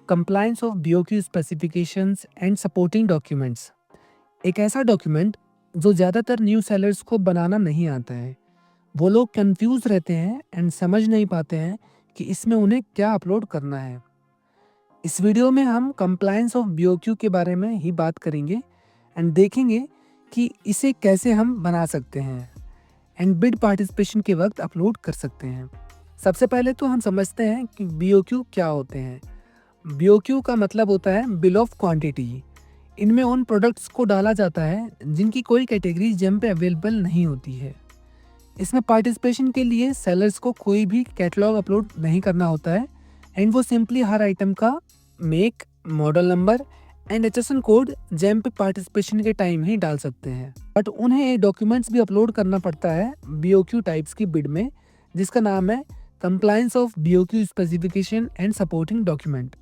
Compliance of BOQ specifications and supporting documents एक ऐसा document जो ज़्यादातर न्यू सेलर्स को बनाना नहीं आता है। वो लोग कंफ्यूज रहते हैं एंड समझ नहीं पाते हैं कि इसमें उन्हें क्या अपलोड करना है। इस वीडियो में हम कंप्लायंस ऑफ बीओक्यू के बारे में ही बात करेंगे एंड देखेंगे कि इसे कैसे हम बना सकते हैं एंड बिड पार्टिसिपेशन के वक्त अपलोड कर सकते हैं। सबसे पहले तो हम समझते हैं कि बीओक्यू क्या होते हैं। बीओक्यू का मतलब होता है बिल ऑफ क्वांटिटी। इनमें उन प्रोडक्ट्स को डाला जाता है जिनकी कोई कैटेगरी जेम पे अवेलेबल नहीं होती है। इसमें पार्टिसिपेशन के लिए सेलर्स को कोई भी कैटलॉग अपलोड नहीं करना होता है एंड वो सिंपली हर आइटम का make, model number and HSN code GeM पे पार्टिसिपेशन के टाइम ही डाल सकते हैं। बट उन्हें ये डॉक्यूमेंट्स भी अपलोड करना पड़ता है बीओक्यू टाइप्स की बिड में, जिसका नाम है compliance of BOQ specification and supporting document.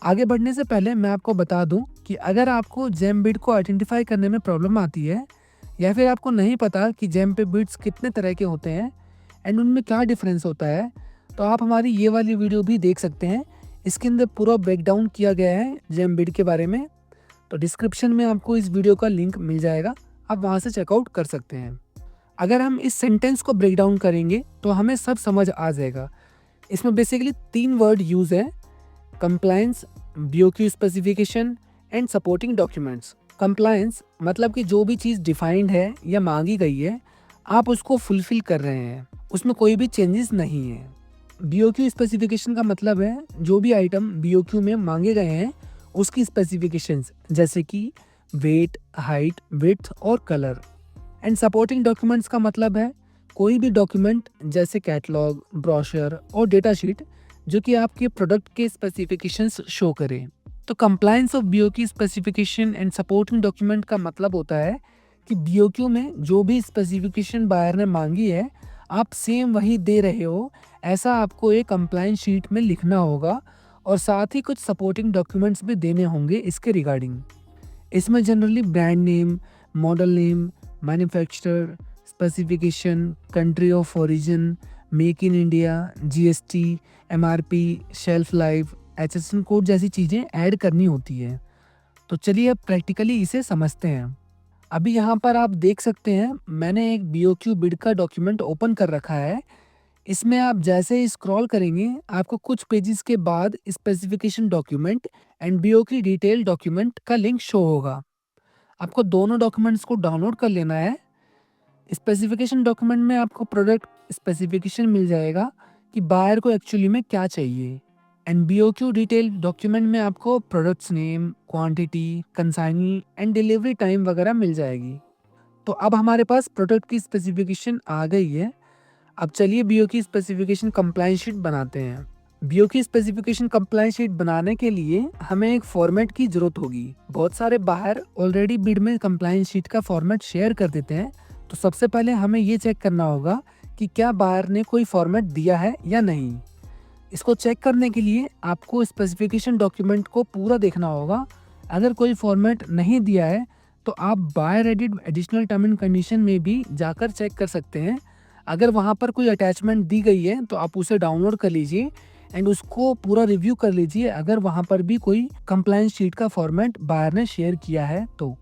आगे बढ़ने से पहले मैं आपको बता दूं कि अगर आपको जेम बिड को आइडेंटिफाई करने में प्रॉब्लम आती है या फिर आपको नहीं पता कि जेम पे बिड्स कितने तरह के होते हैं एंड उनमें क्या डिफरेंस होता है, तो आप हमारी ये वाली वीडियो भी देख सकते हैं। इसके अंदर पूरा ब्रेकडाउन किया गया है जेम बिड के बारे में, तो डिस्क्रिप्शन में आपको इस वीडियो का लिंक मिल जाएगा, आप वहाँ से चेकआउट कर सकते हैं। अगर हम इस सेंटेंस को ब्रेक डाउन करेंगे तो हमें सब समझ आ जाएगा। इसमें बेसिकली 3 वर्ड यूज़ है: compliance, BOQ specification and supporting documents. Compliance मतलब कि जो भी चीज़ डिफाइंड है या मांगी गई है आप उसको फुलफिल कर रहे हैं, उसमें कोई भी चेंजेस नहीं है। बीओक्यू स्पेसिफिकेशन का मतलब है जो भी आइटम बीओक्यू में मांगे गए हैं उसकी स्पेसिफिकेशंस, जैसे कि वेट, हाइट, विड्थ और कलर। एंड सपोर्टिंग डॉक्यूमेंट्स का मतलब है कोई भी डॉक्यूमेंट जैसे कैटलॉग, ब्रोशर और डेटा शीट जो कि आपके प्रोडक्ट के स्पेसिफिकेशंस शो करे। तो compliance of BOQ specification and supporting document का मतलब होता है कि बीओक्यू में जो भी स्पेसिफिकेशन बायर ने मांगी है आप सेम वही दे रहे हो, ऐसा आपको एक कंप्लायंस शीट में लिखना होगा और साथ ही कुछ सपोर्टिंग डॉक्यूमेंट्स भी देने होंगे इसके रिगार्डिंग। इसमें generally brand name, model name, manufacturer, specification, country of origin, make in India, GST, MRP, shelf life, HSN code जैसी चीज़ें ऐड करनी होती है। तो चलिए अब प्रैक्टिकली इसे समझते हैं। अभी यहाँ पर आप देख सकते हैं मैंने एक बीओक्यू बिड का डॉक्यूमेंट ओपन कर रखा है। इसमें आप जैसे ही स्क्रॉल करेंगे आपको कुछ पेजेस के बाद specification document and BOQ detail document का लिंक शो होगा। आपको दोनों डॉक्यूमेंट्स को डाउनलोड कर लेना है। स्पेसिफिकेशन डॉक्यूमेंट में आपको प्रोडक्ट स्पेसिफिकेशन मिल जाएगा कि बायर को एक्चुअली में क्या चाहिए एंड बीओक्यू डिटेल डॉक्यूमेंट में आपको products name, quantity, consignee and delivery time वगैरह मिल जाएगी। तो अब हमारे पास प्रोडक्ट की स्पेसिफिकेशन आ गई है। अब चलिए बीओक्यू स्पेसिफिकेशन कंप्लायंस शीट बनाते हैं। बीओक्यू स्पेसिफिकेशन कंप्लायंस शीट बनाने के लिए हमें एक फॉर्मेट की जरूरत होगी। बहुत सारे बाहर ऑलरेडी बिड में कंप्लायंस शीट का फॉर्मेट शेयर कर देते हैं, तो सबसे पहले हमें ये चेक करना होगा कि क्या बायर ने कोई फॉर्मेट दिया है या नहीं। इसको चेक करने के लिए आपको स्पेसिफिकेशन डॉक्यूमेंट को पूरा देखना होगा। अगर कोई फॉर्मेट नहीं दिया है तो आप buyer edit additional term and condition में भी जाकर चेक कर सकते हैं। अगर वहाँ पर कोई अटैचमेंट दी गई है तो आप उसे डाउनलोड कर लीजिए एंड उसको पूरा रिव्यू कर लीजिए। अगर वहाँ पर भी कोई कंप्लायंस शीट का फॉर्मेट बायर ने शेयर किया है तो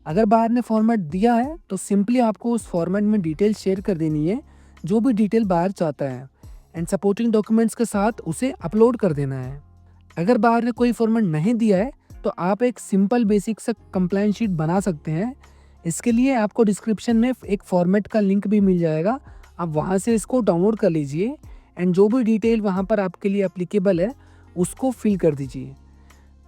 अगर बायर ने फॉर्मेट दिया है तो सिंपली आपको उस फॉर्मेट में डिटेल शेयर कर देनी है, जो भी डिटेल बायर चाहता है, एंड सपोर्टिंग डॉक्यूमेंट्स के साथ उसे अपलोड कर देना है। अगर बायर ने कोई फॉर्मेट नहीं दिया है तो आप एक सिंपल बेसिक सा कंप्लायंस शीट बना सकते हैं। इसके लिए आपको डिस्क्रिप्शन में एक फॉर्मेट का लिंक भी मिल जाएगा, आप वहाँ से इसको डाउनलोड कर लीजिए एंड जो भी डिटेल वहाँ पर आपके लिए एप्लीकेबल है उसको फिल कर दीजिए।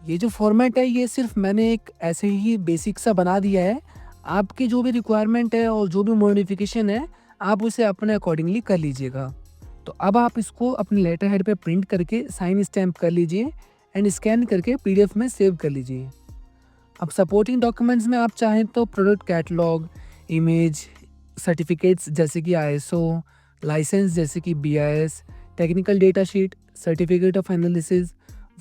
ये जो फॉर्मेट है ये सिर्फ मैंने एक ऐसे ही बेसिक सा बना दिया है। आपकी जो भी रिक्वायरमेंट है और जो भी मॉडिफिकेशन है आप उसे अपने अकॉर्डिंगली कर लीजिएगा। तो अब आप इसको अपने लेटर हेड पे प्रिंट करके साइन स्टैम्प कर लीजिए एंड स्कैन करके पीडीएफ में सेव कर लीजिए। अब सपोर्टिंग डॉक्यूमेंट्स में आप चाहें तो प्रोडक्ट कैटलॉग, इमेज, सर्टिफिकेट्स जैसे कि आईएसओ, लाइसेंस जैसे कि BIS, technical data sheet, certificate of analysis,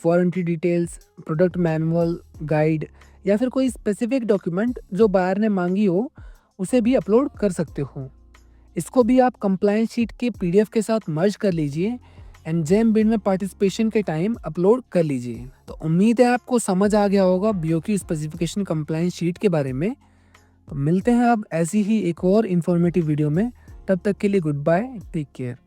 warranty details, product manual, guide या फिर कोई स्पेसिफिक डॉक्यूमेंट जो बायर ने मांगी हो उसे भी अपलोड कर सकते हो। इसको भी आप कंप्लायंस शीट के पीडीएफ के साथ मर्ज कर लीजिए एंड जेम बिड में पार्टिसिपेशन के टाइम अपलोड कर लीजिए। तो उम्मीद है आपको समझ आ गया होगा बीओक्यू स्पेसिफिकेशन कंप्लायंस शीट के बारे में। तो मिलते हैं अब ऐसी ही एक और इन्फॉर्मेटिव वीडियो में। तब तक के लिए गुड बाय, टेक केयर।